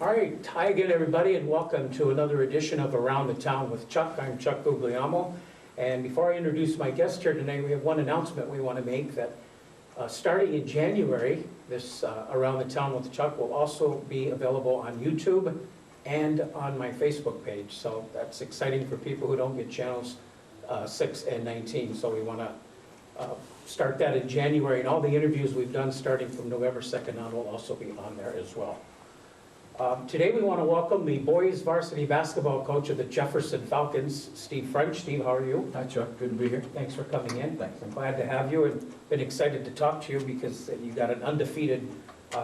All right, hi again, everybody, and welcome to another edition of Around the Town with Chuck. I'm Chuck Guglielmo, and before I introduce my guest here tonight, we have one announcement we want to make that starting in January, this Around the Town with Chuck will also be available on YouTube and on my Facebook page. So that's exciting for people who don't get channels 6 and 19. So we want to start that in January, and all the interviews we've done starting from November 2nd on will also be on there as well. Today we want to welcome the boys varsity basketball coach of the Jefferson Falcons, Steve French. Steve, how are you? Hi Chuck, good to be here. Thanks for coming in. Thanks. I'm glad to have you and been excited to talk to you because you got an undefeated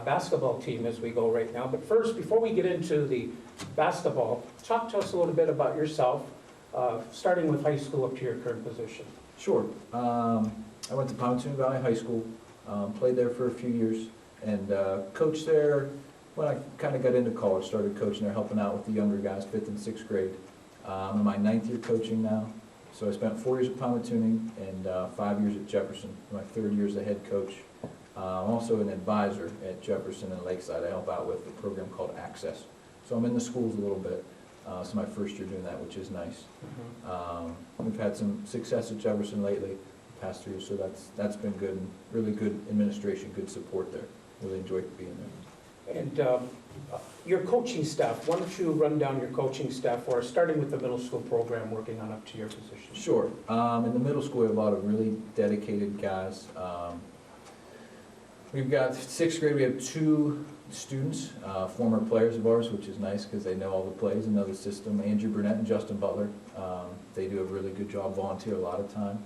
basketball team as we go right now. But first, before we get into the basketball, talk to us a little bit about yourself, starting with high school up to your current position. Sure. I went to Pontoon Valley High School, played there for a few years, and coached there when I kind of got into college, started coaching there, helping out with the younger guys, 5th and 6th grade. I'm in my 9th year coaching now, so I spent 4 years at Pontoon and 5 years at Jefferson, my 3rd year as a head coach. I'm also an advisor at Jefferson and Lakeside. I help out with a program called Access. So I'm in the schools a little bit. It's my 1st year doing that, which is nice. We've had some success at Jefferson lately, the past 3 years, so that's been good, and really good administration, good support there. Really enjoyed being there. And your coaching staff, why don't you run down your coaching staff for us, starting with the middle school program, working on up to your position? Sure. In the middle school, we have a lot of really dedicated guys. We've got 6th grade, we have 2 students, former players of ours, which is nice because they know all the plays and know the system. Andrew Burnett and Justin Butler. They do a really good job, volunteer a lot of time.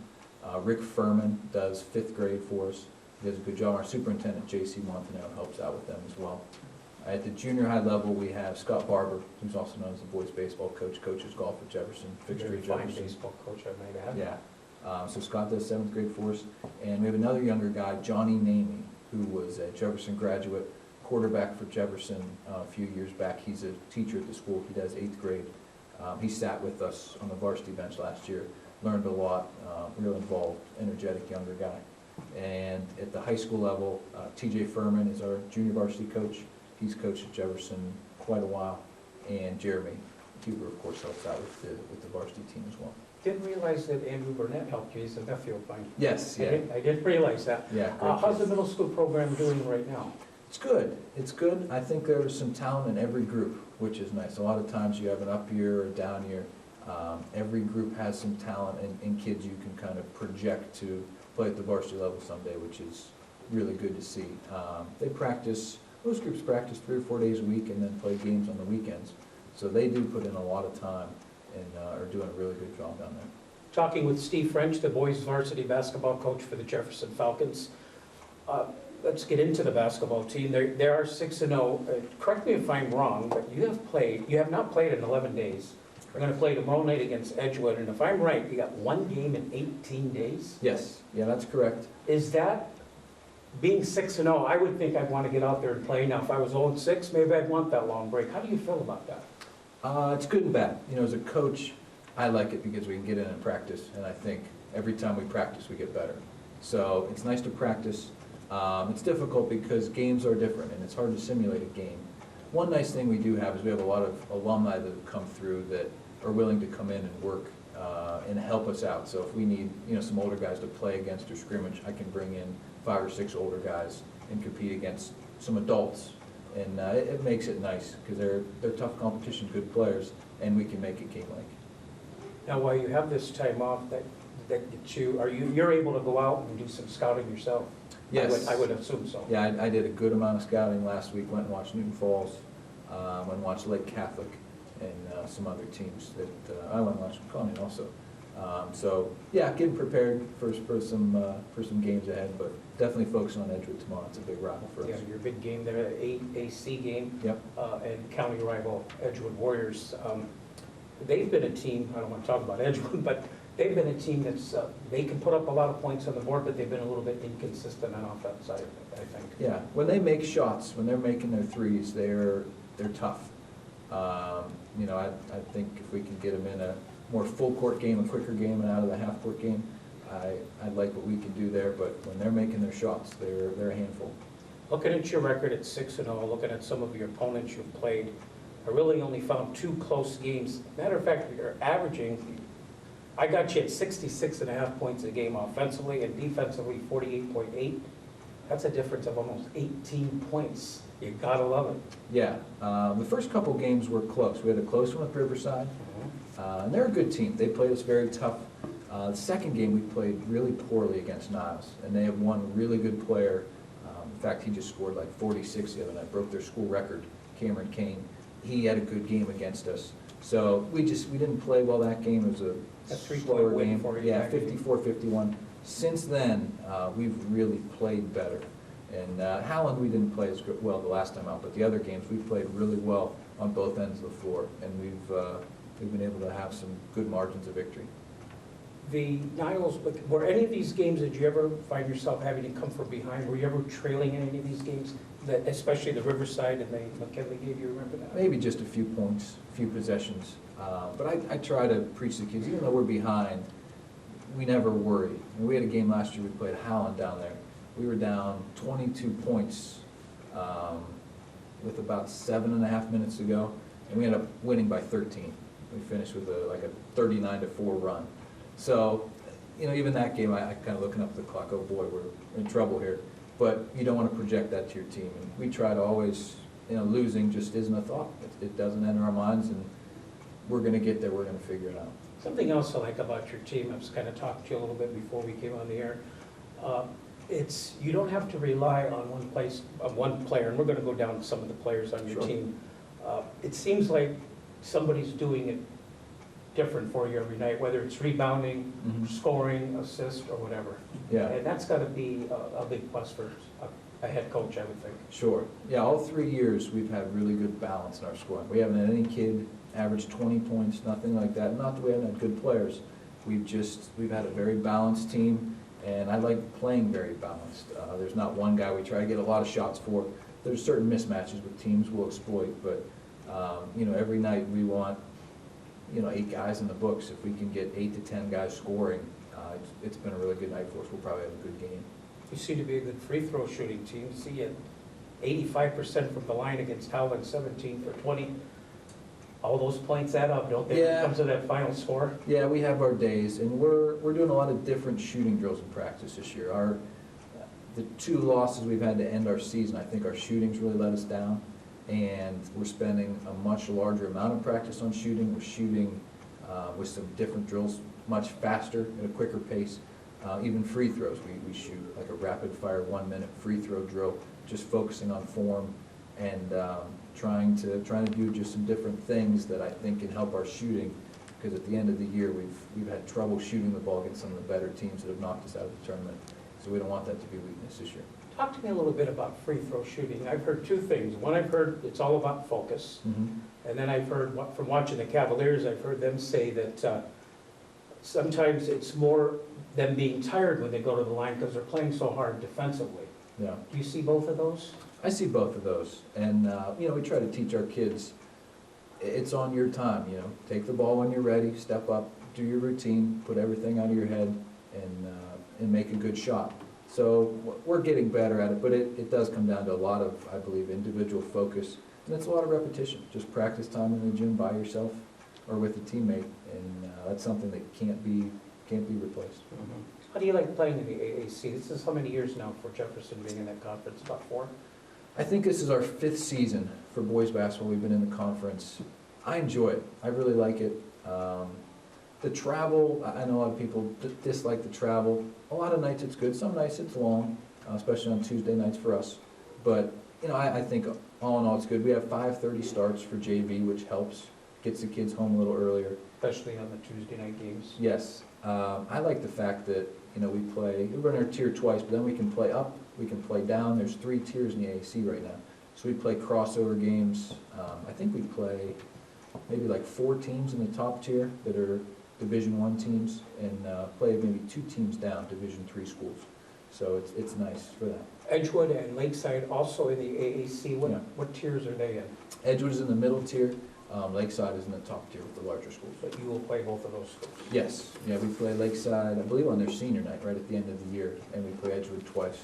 Rick Furman does 5th grade for us. He does a good job. Our superintendent, J.C. Montanaro, helps out with them as well. At the junior high level, we have Scott Barber, who's also known as the boys baseball coach, coaches golf at Jefferson, fixture at Jefferson. Fine baseball coach, I might add. Yeah. So Scott does 7th grade for us. And we have another younger guy, Johnny Namey, who was a Jefferson graduate, quarterback for Jefferson a few years back. He's a teacher at the school. He does 8th grade. He sat with us on the varsity bench last year, learned a lot, real involved, energetic younger guy. And at the high school level, TJ Furman is our junior varsity coach. He's coached at Jefferson quite a while. And Jeremy Huber, of course, helps out with the varsity team as well. Didn't realize that Andrew Burnett helped you. He's a nephew of mine. Yes, yeah. I didn't realize that. Yeah. How's the middle school program doing right now? It's good. It's good. I think there's some talent in every group, which is nice. A lot of times you have an up year or a down year. Every group has some talent and kids you can kind of project to play at the varsity level someday, which is really good to see. They practice, most groups practice 3 or 4 days a week and then play games on the weekends. So they do put in a lot of time and are doing a really good job down there. Talking with Steve French, the boys varsity basketball coach for the Jefferson Falcons. Let's get into the basketball team. They are 6-0. Correct me if I'm wrong, but you have not played in 11 days. We're going to play tomorrow night against Edgewood, and if I'm right, you got 1 game in 18 days? Yes, yeah, that's correct. Is that, being 6-0, I would think I'd want to get out there and play. Now, if I was 0-6, maybe I'd want that long break. How do you feel about that? It's good and bad. You know, as a coach, I like it because we can get in and practice, and I think every time we practice, we get better. So it's nice to practice. It's difficult because games are different, and it's hard to simulate a game. One nice thing we do have is we have a lot of alumni that have come through that are willing to come in and work and help us out. So if we need, some older guys to play against or scrimmage, I can bring in 5 or 6 older guys and compete against some adults. And it makes it nice because they're tough competition, good players, and we can make it game-like. Now, while you have this time off, you're able to go out and do some scouting yourself? Yes. I would assume so. Yeah, I did a good amount of scouting last week. Went and watched Newton Falls, went and watched Lake Catholic, and some other teams that I went and watched Connie also. So yeah, getting prepared for some games ahead, but definitely focusing on Edgewood tomorrow. It's a big rival for us. Yeah, your big game there, AC game. Yep. And county rival Edgewood Warriors. They've been a team. I don't want to talk about Edgewood, but they've been a team that's, they can put up a lot of points on the board, but they've been a little bit inconsistent on offense side, I think. Yeah, when they make shots, when they're making their threes, they're tough. I think if we can get them in a more full court game, a quicker game, and out of the half court game, I like what we can do there. But when they're making their shots, they're a handful. Looking at your record at 6-0, looking at some of your opponents you've played, I really only found 2 close games. Matter of fact, you're averaging, I got you at 66.5 points a game offensively and defensively 48.8. That's a difference of almost 18 points. You gotta love it. Yeah, the first couple games were close. We had a close one with Riverside, and they're a good team. They played us very tough. The second game, we played really poorly against Niles, and they have one really good player. In fact, he just scored like 46 the other night, broke their school record, Cameron Kane. He had a good game against us. So we didn't play well that game. It was a slower game. Yeah, 54-51. Since then, we've really played better. And Howland, we didn't play as well the last time out, but the other games, we played really well on both ends of the floor, and we've been able to have some good margins of victory. The Niles, were any of these games, did you ever find yourself having to come from behind? Were you ever trailing in any of these games, especially the Riverside and the McKinley game, you remember that? Maybe just a few points, a few possessions. But I try to preach to kids, even though we're behind, we never worry. And we had a game last year, we played Howland down there. We were down 22 points with about 7.5 minutes to go, and we ended up winning by 13. We finished with like a 39-4 run. So, even that game, I kind of looking up the clock, oh boy, we're in trouble here. But you don't want to project that to your team. And we try to always, losing just isn't a thought. It doesn't enter our minds, and we're going to get there, we're going to figure it out. Something else I like about your team, I was kind of talking to you a little bit before we came on the air. You don't have to rely on one player, and we're going to go down some of the players on your Sure. team. It seems like somebody's doing it different for you every night, whether it's rebounding, scoring, assist, or whatever. Yeah. And that's got to be a big plus for a head coach, I would think. Sure. Yeah, all 3 years, we've had really good balance in our scoring. We haven't had any kid average 20 points, nothing like that. Not that we haven't had good players. We've had a very balanced team, and I like playing very balanced. There's not one guy we try to get a lot of shots for. There's certain mismatches with teams we'll exploit, but every night we want 8 guys in the books. If we can get 8 to 10 guys scoring, it's been a really good night for us. We'll probably have a good game. You seem to be a good free throw shooting team. See you 85% from the line against Howland, 17 for 20. All those points add up, don't they, when it comes to that final score? Yeah, we have our days, and we're doing a lot of different shooting drills in practice this year. The 2 losses we've had to end our season, I think our shooting's really let us down, and we're spending a much larger amount of practice on shooting. We're shooting with some different drills much faster at a quicker pace. Even free throws, we shoot like a rapid fire 1-minute free throw drill, just focusing on form and trying to do just some different things that I think can help our shooting, because at the end of the year we've had trouble shooting the ball against some of the better teams that have knocked us out of the tournament. So we don't want that to be a weakness this year. Talk to me a little bit about free throw shooting. I've heard 2 things. One, I've heard it's all about focus. And then I've heard, from watching the Cavaliers, I've heard them say that sometimes it's more them being tired when they go to the line because they're playing so hard defensively. Yeah. Do you see both of those? I see both of those, and we try to teach our kids, it's on your time, take the ball when you're ready, step up, do your routine, put everything out of your head, and make a good shot. So we're getting better at it, but it does come down to a lot of, I believe, individual focus, and it's a lot of repetition, just practice time in the gym by yourself or with a teammate, and that's something that can't be replaced. How do you like playing in the AAC? This is how many years now for Jefferson being in that conference? About 4? I think this is our 5th season for boys basketball. We've been in the conference. I enjoy it. I really like it. The travel, I know a lot of people dislike the travel. A lot of nights it's good. Some nights it's long, especially on Tuesday nights for us. But, I think all in all it's good. We have 5:30 starts for JV, which helps, gets the kids home a little earlier. Especially on the Tuesday night games. Yes. I like the fact that, we run our tier twice, but then we can play up, we can play down. There's 3 tiers in the AAC right now. So we play crossover games. I think we play maybe like 4 teams in the top tier that are Division I teams, and play maybe 2 teams down, Division III schools. So it's nice for that. Edgewood and Lakeside also in the AAC. Yeah. What tiers are they in? Edgewood is in the middle tier. Lakeside is in the top tier with the larger schools. But you will play both of those schools? Yes. Yeah, we play Lakeside, I believe, on their senior night right at the end of the year, and we play Edgewood twice.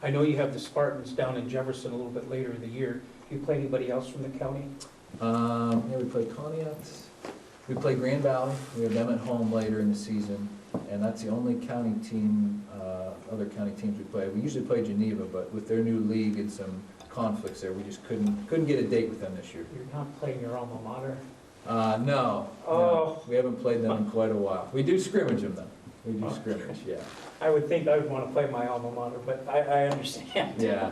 I know you have the Spartans down in Jefferson a little bit later in the year. Do you play anybody else from the county? Yeah, we play Pontiac, we play Grand Valley, we have them at home later in the season, and that's the only county team, other county teams we play. We usually play Geneva, but with their new league and some conflicts there, we just couldn't get a date with them this year. You're not playing your alma mater? No. Oh. We haven't played them in quite a while. We do scrimmage them though. We do Okay. scrimmage, yeah. I would think I would want to play my alma mater, but I understand. Yeah.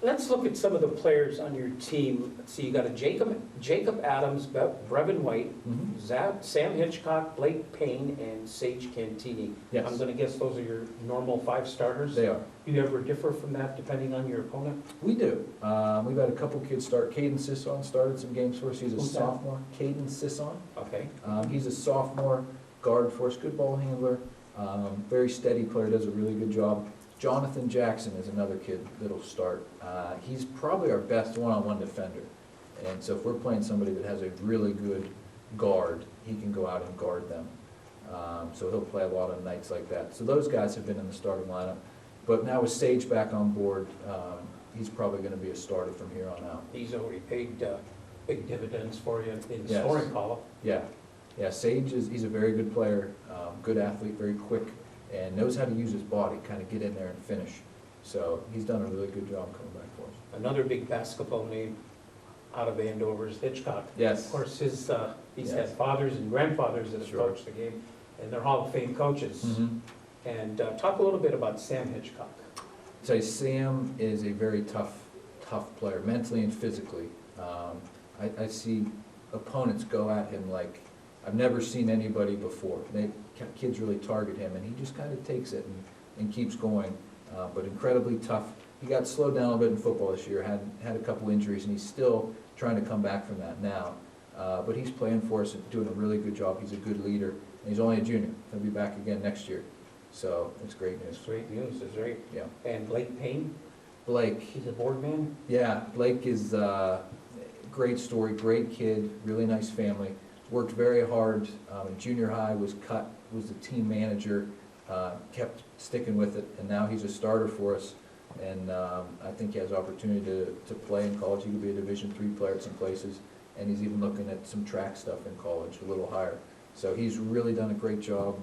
Let's look at some of the players on your team. Let's see, you got a Jacob Adams, Brevin White, Mhm. Sam Hitchcock, Blake Payne, and Sage Cantini. I'm Yes, gonna guess those are your normal 5 starters? they are. Do you ever differ from that depending on your opponent? We do. We've had a couple kids start. Caden Sisson started some games for us. He's a Who's that? sophomore. Caden Sisson. Okay. He's a sophomore guard for us, good ball handler, very steady player, does a really good job. Jonathan Jackson is another kid that'll start. He's probably our best one-on-one defender. And so if we're playing somebody that has a really good guard, he can go out and guard them. So he'll play a lot of nights like that. So those guys have been in the starting lineup. But now with Sage back on board, he's probably going to be a starter from here on out. He's already paid big dividends for you in the Yes. scoring column. Yeah, yeah, he's a very good player, good athlete, very quick, and knows how to use his body, kind of get in there and finish. So he's done a really good job coming back for us. Another big basketball name out of Andover is Hitchcock. Yes. Of course, he's Yes. had fathers and grandfathers that have Sure. coached the game, and they're Hall of Fame coaches. Mhm. And talk a little bit about Sam Hitchcock. So Sam is a very tough player, mentally and physically. I see opponents go at him like I've never seen anybody before. Kids really target him, and he just kind of takes it and keeps going. But incredibly tough. He got slowed down a bit in football this year, had a couple injuries, and he's still trying to come back from that now. But he's playing for us and doing a really good job. He's a good leader, and he's only a junior. He'll be back again next year. So it's great news. It's great news, is right. Yeah. And Blake Payne, Blake, he's a board man. yeah, Blake is great story, great kid, really nice family. Worked very hard. In junior high, was the team manager, kept sticking with it, and now he's a starter for us. And I think he has opportunity to play in college. He could be a Division III player at some places, and he's even looking at some track stuff in college, a little higher. So he's really done a great job,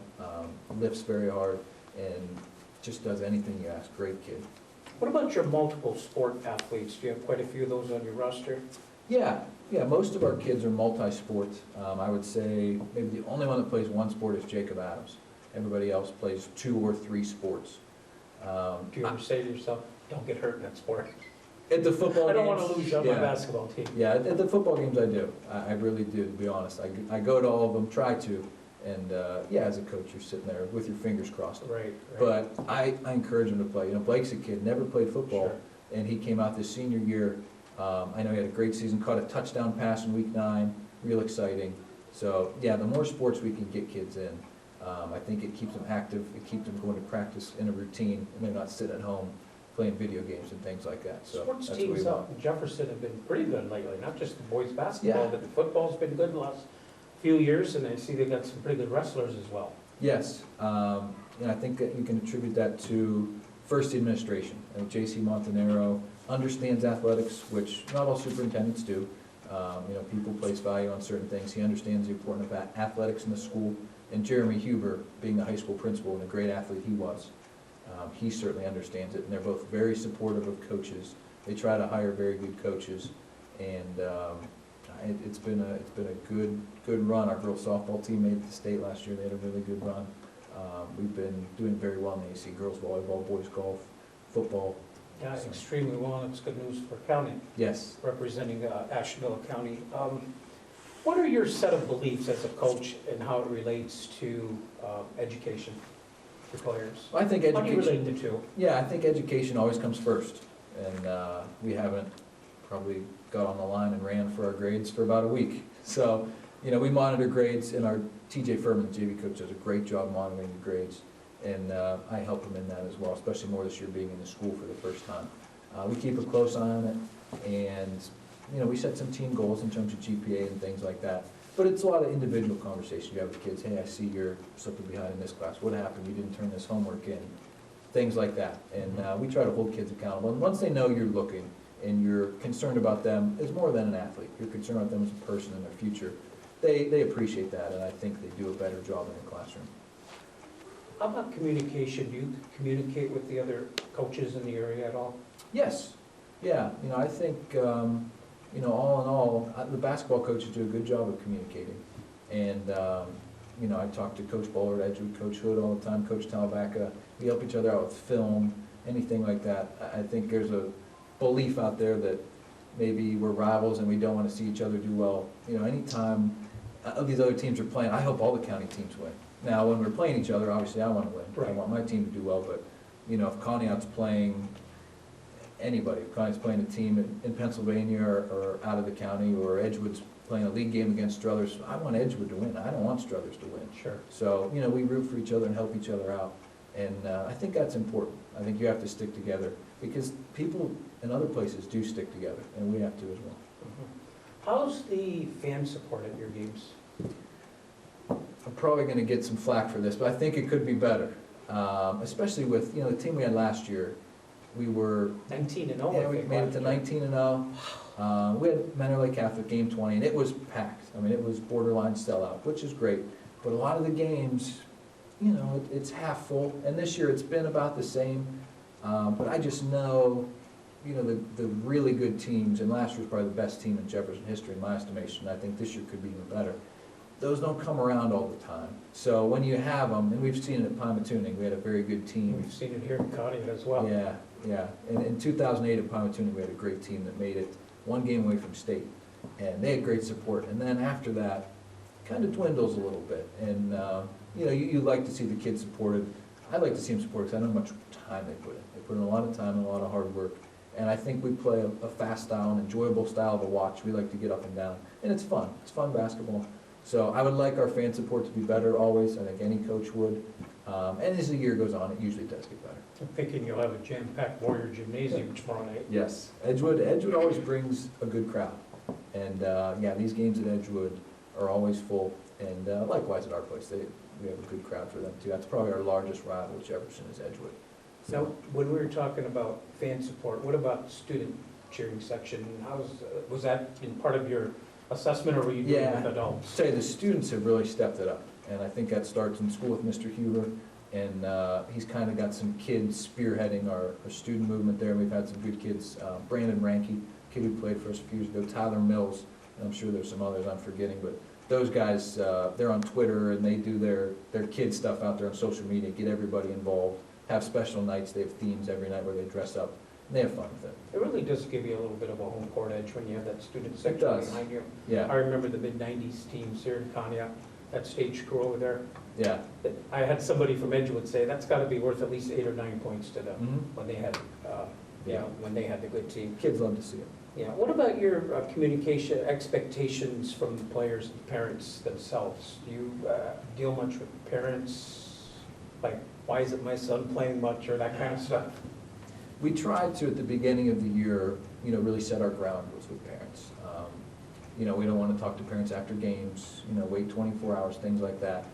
lifts very hard, and just does anything you ask. Great kid. What about your multiple sport athletes? Do you have quite a few of those on your roster? Yeah, most of our kids are multi-sport. I would say maybe the only one that plays one sport is Jacob Adams. Everybody else plays 2 or 3 sports. Do you ever say to yourself, don't get hurt in that sport? At the football games. I don't want to lose you on my yeah. basketball team. Yeah, at the football games I do. I really do, to be honest. I go to all of them, try to, and yeah, as a coach, you're sitting there with your fingers crossed. Right. But I encourage him to play. You know, Blake's a kid, never played football, Sure. and he came out this senior year. I know he had a great season, caught a touchdown pass in week 9, real exciting. So yeah, the more sports we can get kids in, I think it keeps them active, it keeps them going to practice in a routine, and they're not sitting at home playing video games and things like that. So Sports that's what we teams want. out in Jefferson have been pretty good lately, not just the boys basketball, Yeah. but the football's been good the last few years, and I see they got some pretty good wrestlers as well. Yes, and I think that you can attribute that to first the administration. J.C. Montanaro understands athletics, which not all superintendents do. You know, people place value on certain things. He understands the importance of athletics in the school. And Jeremy Huber, being the high school principal and the great athlete he was, he certainly understands it. And they're both very supportive of coaches. They try to hire very good coaches, and it's been a good run. Our girls softball team made it to state last year. They had a really good run. We've been doing very well in the AC, girls volleyball, boys golf, football. Yeah, So- extremely well, and it's good news for county, Yes. representing Ashtabula County. What are your set of beliefs as a coach and how it relates to education for players? I think How do you education. relate the two? Yeah, I think education always comes first, and we haven't probably got on the line and ran for our grades for about a week. So, you know, we monitor grades, and our TJ Furman, the JV coach, does a great job monitoring the grades, and I help him in that as well, especially more this year being in the school for the first time. We keep a close eye on it, and, you know, we set some team goals in terms of GPA and things like that. But it's a lot of individual conversation you have with kids. Hey, I see you're slipping behind in this class. What happened? You didn't turn this homework in. things like that. And we try to hold kids accountable. And once they know you're looking and you're concerned about them as more than an athlete, you're concerned about them as a person and their future, they appreciate that, and I think they do a better job in the classroom. How about communication? Do you communicate with the other coaches in the area at all? Yes, yeah, I think, all in all, the basketball coaches do a good job of communicating. And, I talk to Coach Bullard, Edgewood, Coach Hood all the time, Coach Talavaca. We help each other out with film, anything like that. I think there's a belief out there that maybe we're rivals and we don't want to see each other do well. Anytime these other teams are playing, I hope all the county teams win. Now, when we're playing each other, obviously I want to win. I Right. want my team to do well, but, if Conneaut's playing anybody, if Conneaut's playing a team in Pennsylvania or out of the county, or Edgewood's playing a league game against Struthers, I want Edgewood to win. I don't want Struthers to win. Sure. So, we root for each other and help each other out. And I think that's important. I think you have to stick together, because people in other places do stick together, and we have to as well. How's the fan support at your games? I'm probably gonna get some flack for this, but I think it could be better. Especially with, the team we had last year, we were, 19-0, yeah, I we think. made it last to year. 19-0. We had Manor Lake Catholic game 20, and it was packed. I mean, it was borderline sellout, which is great. But a lot of the games, it's half full, and this year it's been about the same. But I just know, the really good teams, and last year was probably the best team in Jefferson history in my estimation. I think this year could be even better. Those don't come around all the time. So when you have them, and we've seen it at Pymatuning, we had a very good team. We've seen it here in Conneaut as well. Yeah, yeah. And in 2008 at Pymatuning, we had a great team that made it one game away from state. And they had great support. And then after that, kind of dwindles a little bit. And, you like to see the kids supported. I'd like to see them supported because I know how much time they put in. They put in a lot of time and a lot of hard work. And I think we play a fast style, an enjoyable style to watch. We like to get up and down. And it's fun. It's fun basketball. So I would like our fan support to be better always. I think any coach would. And as the year goes on, it usually does get better. I'm thinking you'll have a jam-packed Warrior Gymnasium tomorrow night. Yes. Edgewood always brings a good crowd. And, these games at Edgewood are always full. And likewise at our place, we have a good crowd for them too. That's probably our largest rival, Jefferson, is Edgewood. Now, when we were talking about fan support, what about student cheering section? Was that in part of your assessment, or were you doing it with adults? Say the students have really stepped it up, and I think that starts in school with Mr. Huber, and he's kind of got some kids spearheading our student movement there. We've had some good kids, Brandon Ranke, kid who played for us a few years ago, Tyler Mills, and I'm sure there's some others I'm forgetting, but those guys, they're on Twitter and they do their kid stuff out there on social media, get everybody involved, have special nights, they have themes every night where they dress up, and they have fun with it. It really does give you a little bit of a home court edge when you have that student section does. behind you. Yeah, I remember the mid-90s teams here in Conneaut, that stage crew over there. yeah. I had somebody from Edgewood say, that's gotta be worth at least 8 or 9 points to them Mhm. when they had, when they had the good team. Kids love to see it. Yeah, what about your communication expectations from the players and parents themselves? Do you deal much with parents, like, why isn't my son playing much, or that kind of stuff? We tried to, at the beginning of the year, really set our ground rules with parents. We don't want to talk to parents after games, wait 24 hours, things like that.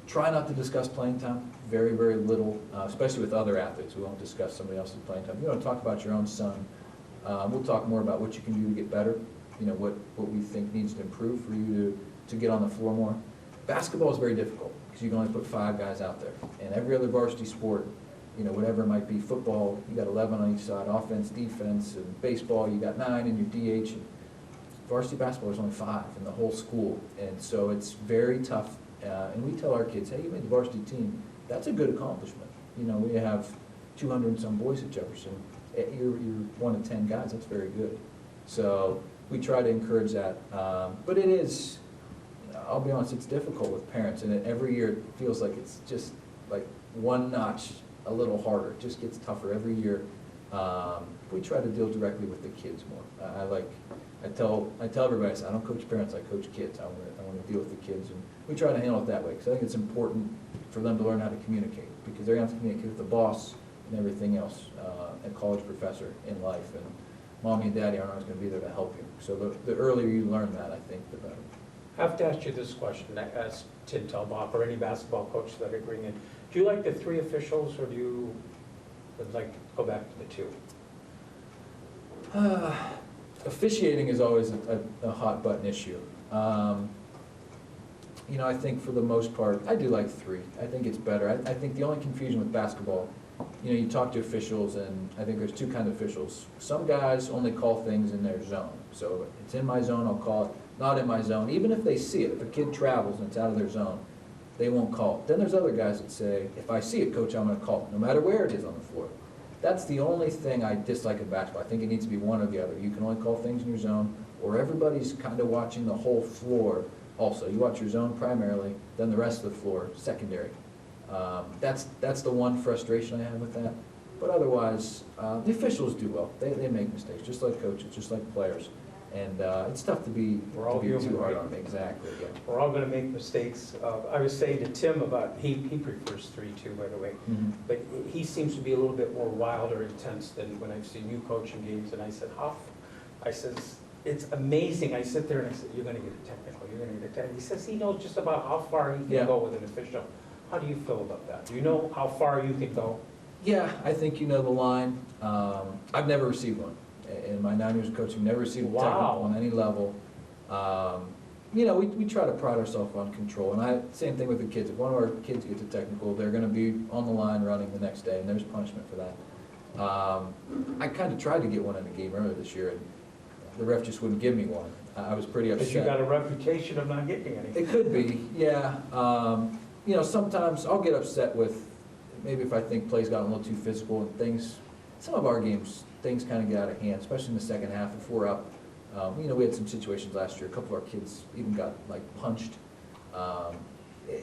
Try not to discuss playing time, very, very little, especially with other athletes. We won't discuss somebody else's playing time. You don't talk about your own son. We'll talk more about what you can do to get better, what we think needs to improve for you to get on the floor more. Basketball is very difficult because you can only put 5 guys out there. And every other varsity sport, whatever it might be, football, you got 11 on each side, offense, defense, and baseball, you got 9 in your DH. And varsity basketball, there's only 5 in the whole school. And so it's very tough. And we tell our kids, hey, you made the varsity team. That's a good accomplishment. We have 200 and some boys at Jefferson. You're 1 of 10 guys, that's very good. So we try to encourage that. But it is, I'll be honest, it's difficult with parents. And every year it feels like it's just like one notch a little harder. It just gets tougher every year. We try to deal directly with the kids more. I tell everybody, I say, I don't coach parents, I coach kids. I want to deal with the kids. And we try to handle it that way because I think it's important for them to learn how to communicate, because they're going to have to communicate with the boss and everything else, a college professor in life. And mommy and daddy aren't always going to be there to help you. So the earlier you learn that, I think, the better. I have to ask you this question, as Tim Telbach or any basketball coach that I bring in. Do you like the 3 officials, or do you would like to go back to the 2? Officiating is always a hot button issue. You know, I think for the most part, I do like 3. I think it's better. I think the only confusion with basketball, you know, you talk to officials, and I think there's 2 kinds of officials. Some guys only call things in their zone. So if it's in my zone, I'll call it. Not in my zone, even if they see it. If a kid travels and it's out of their zone, they won't call it. Then there's other guys that say, if I see it, coach, I'm going to call it, no matter where it is on the floor. That's the only thing I dislike in basketball. I think it needs to be one or the other. You can only call things in your zone, or everybody's kind of watching the whole floor also. You watch your zone primarily, then the rest of the floor secondary. That's the one frustration I have with that. But otherwise, the officials do well. They make mistakes, just like coaches, just like players. And it's tough to be too hard on them. Exactly, yeah. We're all going to make mistakes. I was saying to Tim about, he prefers 3 too, by the way. Mhm. But he seems to be a little bit more wild or intense than when I've seen you coaching games. And I said, I says, it's amazing. I sit there and I said, you're going to get a technical, you're going to get a technical. He says he knows just about how far he can go with an official. How do you feel about that? Do you know how far you can go? Yeah, I think you know the line. I've never received one. In my 9 years of coaching, never received a technical on any level. You know, we try to pride ourselves on control. And same thing with the kids. If one of our kids gets a technical, they're going to be on the line running the next day, and there's punishment for that. I kind of tried to get one in a game earlier this year, and the ref just wouldn't give me one. I was pretty upset. Because you got a reputation of not getting any. It could be, yeah. You know, sometimes I'll get upset with, maybe if I think plays got a little too physical and things, some of our games, things kind of get out of hand, especially in the second half if we're up. You know, we had some situations last year, a couple of our kids even got like punched.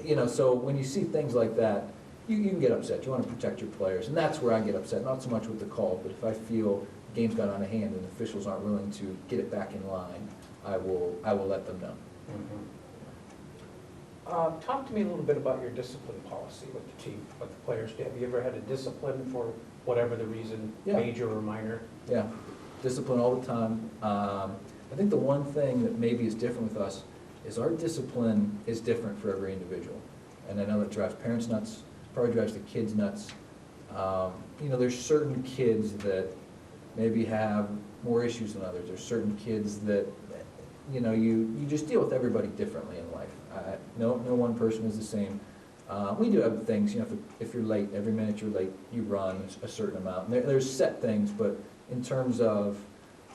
You know, so when you see things like that, you can get upset. You want to protect your players, and that's where I get upset, not so much with the call, but if I feel the game's got out of hand and officials aren't willing to get it back in line, I will let them know. Mm-hmm. Talk to me a little bit about your discipline policy with the team, with the players. Have you ever had a discipline for whatever the reason, Yeah. major or minor? Yeah, discipline all the time. I think the one thing that maybe is different with us is our discipline is different for every individual. And I know that drives parents nuts, probably drives the kids nuts. You know, there's certain kids that maybe have more issues than others. There's certain kids that, you know, you just deal with everybody differently in life. No one person is the same. We do have things, you know, if you're late, every minute you're late, you run a certain amount. There's set things, but in terms of,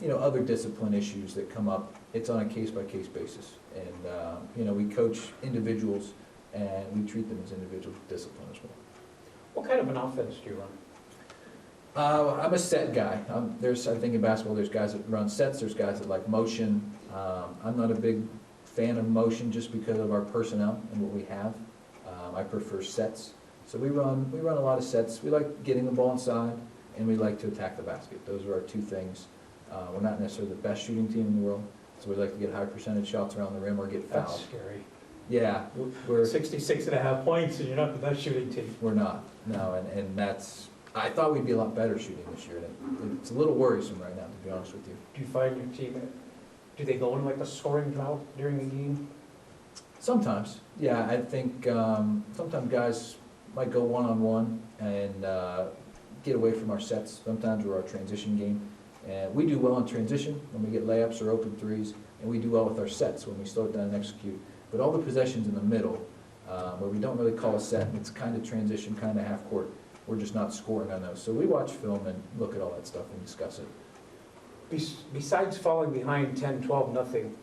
you know, other discipline issues that come up, it's on a case-by-case basis. And, you know, we coach individuals, and we treat them as individuals with discipline as well. What kind of an offense do you run? I'm a set guy. I think in basketball, there's guys that run sets, there's guys that like motion. I'm not a big fan of motion just because of our personnel and what we have. I prefer sets. So we run a lot of sets. We like getting the ball inside, and we like to attack the basket. Those are our 2 things. We're not necessarily the best shooting team in the world, so we like to get high percentage shots around the rim or get fouled. That's scary. Yeah, we're 66.5 points, and you're not the best shooting team. We're not, no, and that's, I thought we'd be a lot better shooting this year. It's a little worrisome right now, to be honest with you. Do you find your team, do they go in like a scoring drought during the game? Sometimes, yeah, I think sometimes guys might go one-on-one and get away from our sets. Sometimes we're our transition game. And we do well in transition when we get layups or open threes, and we do well with our sets when we slow it down and execute. But all the possessions in the middle, where we don't really call a set, and it's kind of transition, kind of half court, we're just not scoring on those. So we watch film and look at all that stuff and discuss it. Besides falling behind 10, 12, nothing,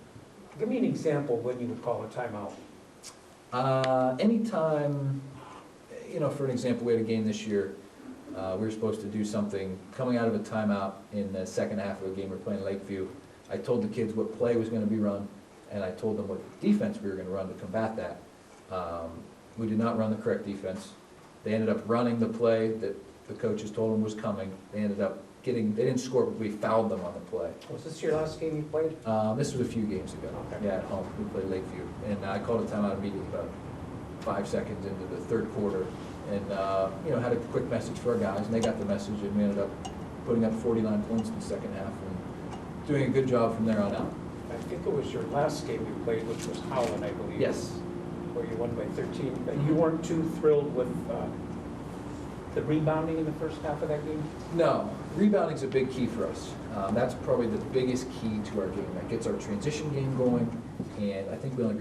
give me an example of when you would call a timeout. Anytime, you know, for an example, we had a game this year. We were supposed to do something coming out of a timeout in the second half of a game. We're playing Lakeview. I told the kids what play was going to be run, and I told them what defense we were going to run to combat that. We did not run the correct defense. They ended up running the play that the coaches told them was coming. They ended up they didn't score, but we fouled them on the play. Was this your last game you played? This was a few games ago. Okay. Yeah, at home. We played Lakeview. And I called a timeout immediately about 5 seconds into the third quarter. And, you know, had a quick message for our guys, and they got the message, and we ended up putting up 49 points in the second half and doing a good job from there on out. I think it was your last game you played, which was Howland, I believe. Yes. Where you won by 13. But you weren't too thrilled with the rebounding in the first half of that game? No, rebounding's a big key for us. That's probably the biggest key to our game. That gets our transition game going, and I think we only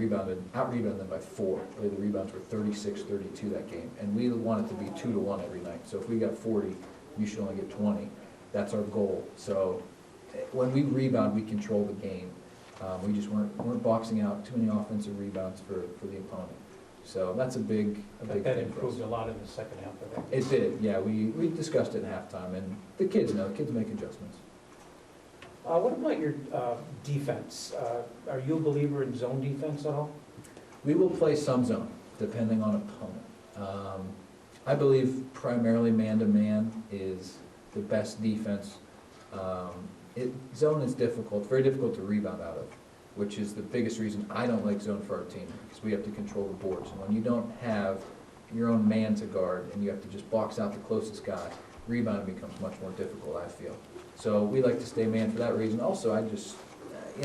out-rebounded them by 4. The rebounds were 36-32 that game, and we want it to be 2-1 every night. So if we got 40, you should only get 20. That's our goal. So when we rebound, we control the game. We just weren't boxing out too many offensive rebounds for the opponent. So that's a big That thing for us. improved a lot in the second half of that. It did, yeah. We discussed it in halftime, and the kids know. Kids make adjustments. What about your defense? Are you a believer in zone defense at all? We will play some zone, depending on opponent. I believe primarily man-to-man is the best defense. Zone is difficult, very difficult to rebound out of, which is the biggest reason I don't like zone for our team, because we have to control the boards. And when you don't have your own man to guard and you have to just box out the closest guy, rebounding becomes much more difficult, I feel. So we like to stay man for that reason. Also, I just,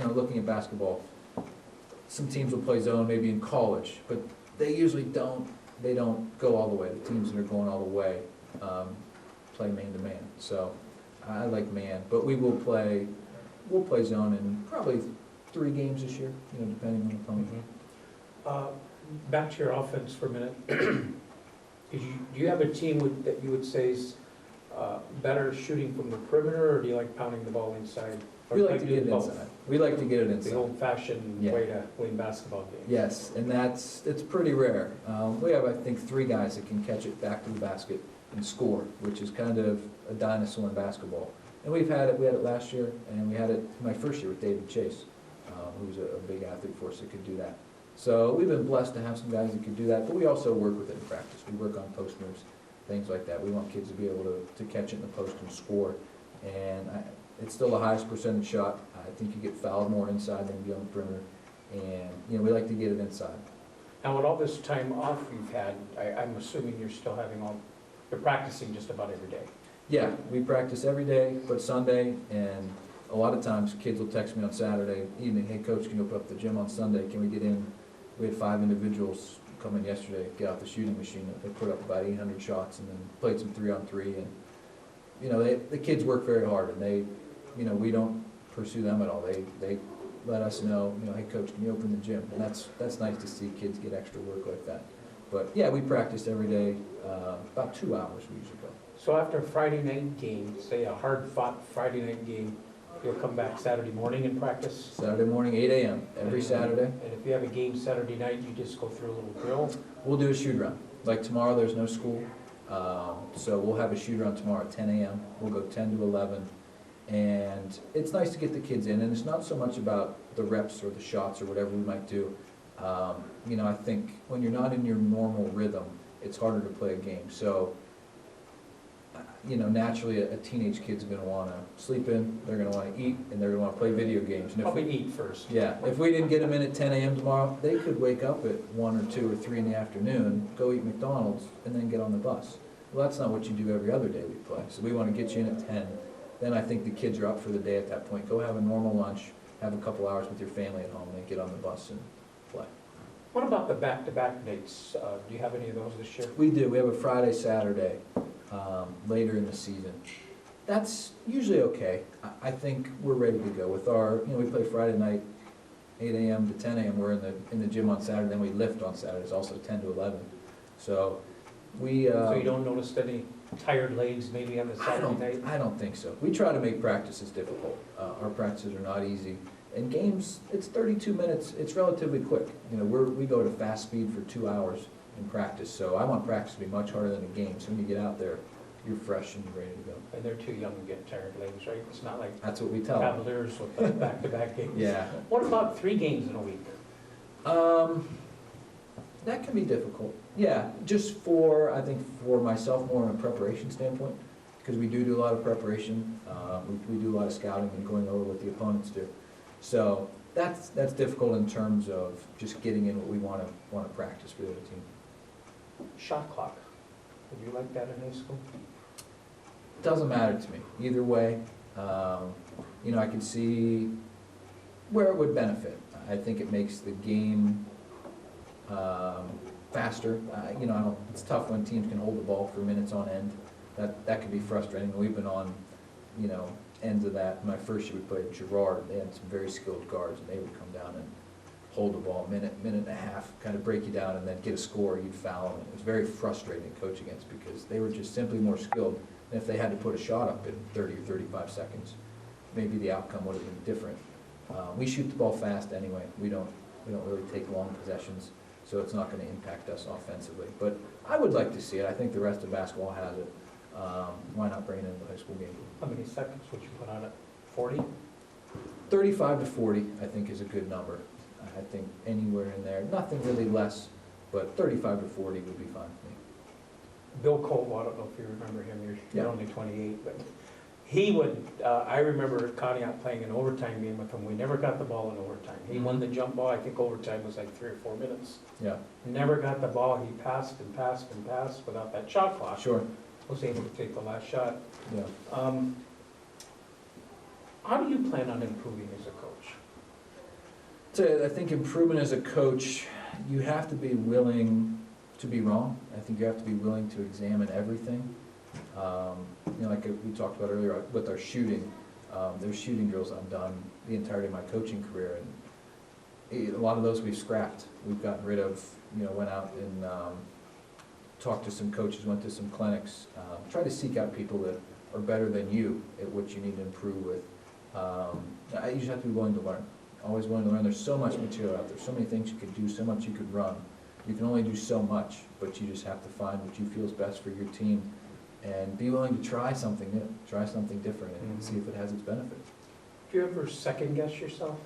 looking at basketball, some teams will play zone maybe in college, but they usually don't go all the way. The teams that are going all the way play man-to-man. So I like man, but we'll play zone in probably 3 games this year, depending on the opponent. Back to your offense for a minute. Do you have a team that you would say is better shooting from the perimeter, or do you like pounding the ball inside? Or We like to do get it both? inside. We like to get it The inside. old-fashioned Yeah. way to win basketball games. Yes, and it's pretty rare. We have, I think, 3 guys that can catch it back to the basket and score, which is kind of a dinosaur in basketball. And we had it last year, and we had it my first year with David Chase, who's a big athlete for us that could do that. So we've been blessed to have some guys that could do that, but we also work with it in practice. We work on post moves, things like that. We want kids to be able to catch it in the post and score. And it's still the highest percentage shot. I think you get fouled more inside than you do on the perimeter. And, we like to get it inside. Now, with all this time off you've had, I'm assuming you're still you're practicing just about every day. Yeah, we practice every day but Sunday, and a lot of times kids will text me on Saturday evening, hey coach, can you open up the gym on Sunday? Can we get in? We had 5 individuals come in yesterday, get out the shooting machine. They put up about 800 shots and then played some 3-on-3. And, the kids work very hard, and we don't pursue them at all. They let us know, hey coach, can you open the gym? And that's nice to see kids get extra work like that. But yeah, we practice every day, about 2 hours we usually go. So after a Friday night game, say a hard-fought Friday night game, you'll come back Saturday morning and practice? Saturday morning, 8 a.m. every Saturday. And if you have a game Saturday night, you just go through a little drill? We'll do a shoot around. Like tomorrow, there's no school, so we'll have a shoot around tomorrow at 10 a.m. We'll go 10 to 11, and it's nice to get the kids in, and it's not so much about the reps or the shots or whatever we might do. I think when you're not in your normal rhythm, it's harder to play a game. So, naturally, a teenage kid's going to want to sleep in, they're going to want to eat, and they're going to want to play video games. And Probably eat first. Yeah, if we didn't get them in at 10 a.m. tomorrow, they could wake up at 1 or 2 or 3 in the afternoon, go eat McDonald's, and then get on the bus. Well, that's not what you do every other day we play. So we want to get you in at 10. Then I think the kids are up for the day at that point. Go have a normal lunch, have a couple hours with your family at home, then get on the bus and play. What about the back-to-back dates? Do you have any of those this year? We do. We have a Friday, Saturday later in the season. That's usually okay. I think we're ready to go with our, we play Friday night, 8 a.m. to 10 a.m. We're in the gym on Saturday, then we lift on Saturdays, also 10 to 11. So we... So you don't notice any tired legs maybe on the Saturday night? I don't think so. We try to make practices difficult. Our practices are not easy. And games, it's 32 minutes. It's relatively quick. We go at a fast speed for 2 hours in practice. So I want practice to be much harder than a game. So when you get out there, you're fresh and you're ready to go. And they're too young to get tired legs, right? It's not like That's what we tell them. Cavaliers with back-to-back games. Yeah. What about 3 games in a week? That can be difficult. Yeah, just I think for myself more on a preparation standpoint, because we do a lot of preparation. We do a lot of scouting and going over what the opponents do. So that's difficult in terms of just getting in what we want to practice for the other team. Shot clock. Would you like that in high school? Doesn't matter to me either way. I can see where it would benefit. I think it makes the game faster. You know, I don't, it's tough when teams can hold the ball for minutes on end. That can be frustrating. We've been on, you know, ends of that. My first year we played Girard. They had some very skilled guards, and they would come down and hold the ball a minute and a half, kind of break you down, and then get a score, you'd foul them. It was very frustrating to coach against because they were just simply more skilled. And if they had to put a shot up in 30 or 35 seconds, maybe the outcome would have been different. We shoot the ball fast anyway. We don't really take long possessions, so it's not going to impact us offensively. But I would like to see it. I think the rest of basketball has it. Why not bring it into the high school game? How many seconds would you put on it? 40? 35 to 40, I think, is a good number. I think anywhere in there, nothing really less, but 35 to 40 would be fine with me. Bill Cole, I don't know if you remember him, you're Yeah. only 28, but he would, I remember Conneaut playing an overtime game with him. We never got the ball in overtime. He won the jump ball. I think overtime was like 3 or 4 minutes. Yeah, Never got the ball. He passed and passed and passed without that shot clock. sure, Was able to take the last shot. yeah. How do you plan on improving as a coach? So I think improvement as a coach, you have to be willing to be wrong. I think you have to be willing to examine everything. You know, like we talked about earlier with our shooting, there's shooting drills I've done the entirety of my coaching career, and a lot of those we've scrapped. We've gotten rid of, you know, went out and talked to some coaches, went to some clinics, try to seek out people that are better than you at what you need to improve with. You just have to be willing to learn. Always willing to learn. There's so much material out there, so many things you could do, so much you could run. You can only do so much, but you just have to find what you feel is best for your team and be willing to try something new, try something different, and see if it has its benefits. Do you ever second guess yourself?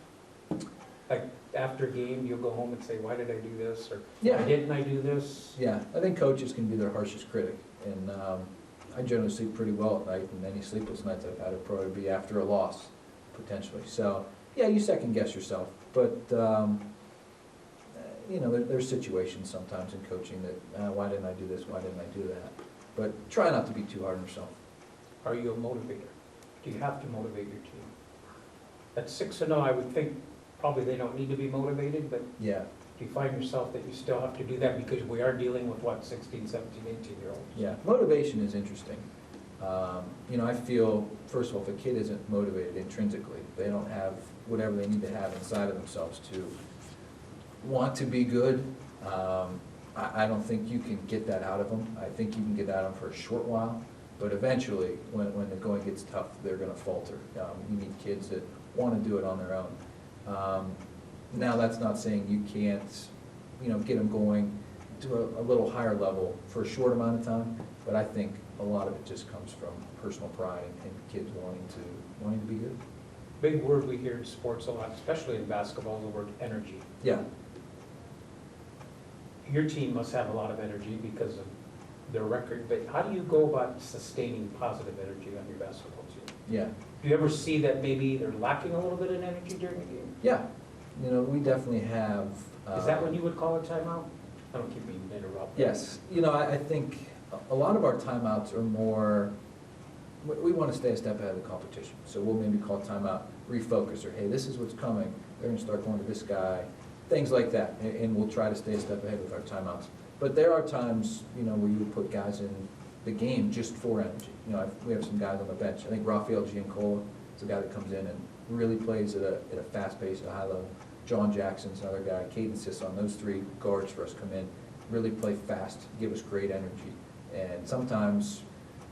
Like after a game, you'll go home and say, why did I do this? Or why didn't I do this? Yeah, I think coaches can be their harshest critic, and I generally sleep pretty well at night, and any sleepless nights I've had would probably be after a loss, potentially. So, yeah, you second guess yourself, but you know, there's situations sometimes in coaching that, why didn't I do this, why didn't I do that? But try not to be too hard on yourself. Are you a motivator? Do you have to motivate your team? At 6-0, I would think probably they don't need to be motivated, but Yeah, do you find yourself that you still have to do that because we are dealing with, what, 16, 17, 18-year-olds? yeah. Motivation is interesting. You know, I feel, first of all, if a kid isn't motivated intrinsically, they don't have whatever they need to have inside of themselves to want to be good, I don't think you can get that out of them. I think you can get that out of them for a short while, but eventually, when the going gets tough, they're going to falter. You need kids that want to do it on their own. Now, that's not saying you can't, you know, get them going to a little higher level for a short amount of time, but I think a lot of it just comes from personal pride and kids wanting to be good. Big word we hear in sports a lot, especially in basketball, the word energy. Yeah. Your team must have a lot of energy because of their record, but how do you go about sustaining positive energy on your basketball team? Yeah. Do you ever see that maybe they're lacking a little bit of energy during the game? Yeah. You know, we definitely have. Is that when you would call a timeout? I don't keep meaning to interrupt. Yes. You know, I think a lot of our timeouts are more, we want to stay a step ahead of the competition. So we'll maybe call timeout, refocus, or hey, this is what's coming. They're going to start going to this guy. Things like that, and we'll try to stay a step ahead with our timeouts. But there are times, you know, where you would put guys in the game just for energy. You know, we have some guys on the bench. I think Rafael Giancola is a guy that comes in and really plays at a fast pace, at a high level. John Jackson's another guy. Caden Sisson, those 3 guards for us come in, really play fast, give us great energy. And sometimes,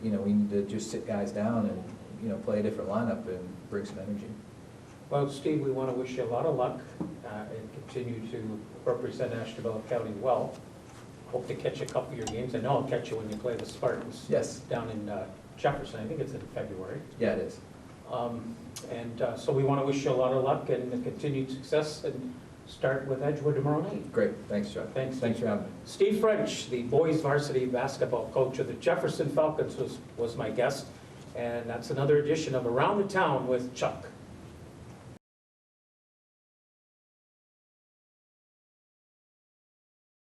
you know, we need to just sit guys down and, you know, play a different lineup and bring some energy. Well, Steve, we want to wish you a lot of luck and continue to represent Ashtabula County well. Hope to catch a couple of your games. I know I'll catch you when you play the Spartans. Yes. Down in Jefferson. I think it's in February. Yeah, it is. So we want to wish you a lot of luck and continued success, and start with Edgewood tomorrow night. Great. Thanks, Chuck. Thanks. Thanks for having me. Steve French, the boys varsity basketball coach of the Jefferson Falcons, was my guest. And that's another edition of Around the Town with Chuck.